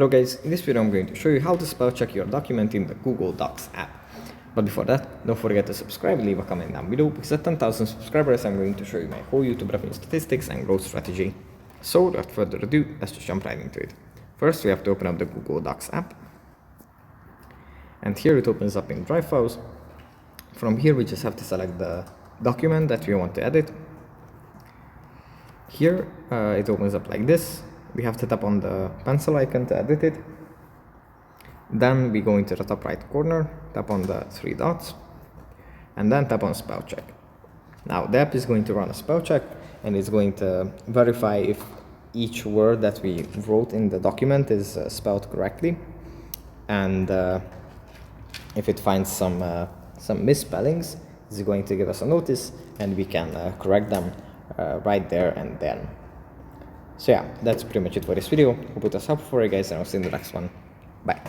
Hello guys, in this video I'm going to show you how to spell check your document in the Google Docs app. But before that, don't forget to subscribe and leave a comment down below, because at 10,000 subscribers I'm going to show you my whole YouTube revenue statistics and growth strategy. So without further ado, let's just jump right into it. First we have to open up the Google Docs app. And here it opens up in Drive files. From here we just have to select the document that we want to edit. Here it opens up like this. We have to tap on the pencil icon to edit it. Then we go into the top right corner, tap on the three dots, and then tap on spell check. Now the app is going to run a spell check, and it's going to verify if each word that we wrote in the document is spelled correctly, and if it finds some misspellings, it's going to give us a notice, and we can correct them right there and then. So yeah, that's pretty much it for this video. Hope it was helpful for you guys, and I'll see you in the next one. Bye.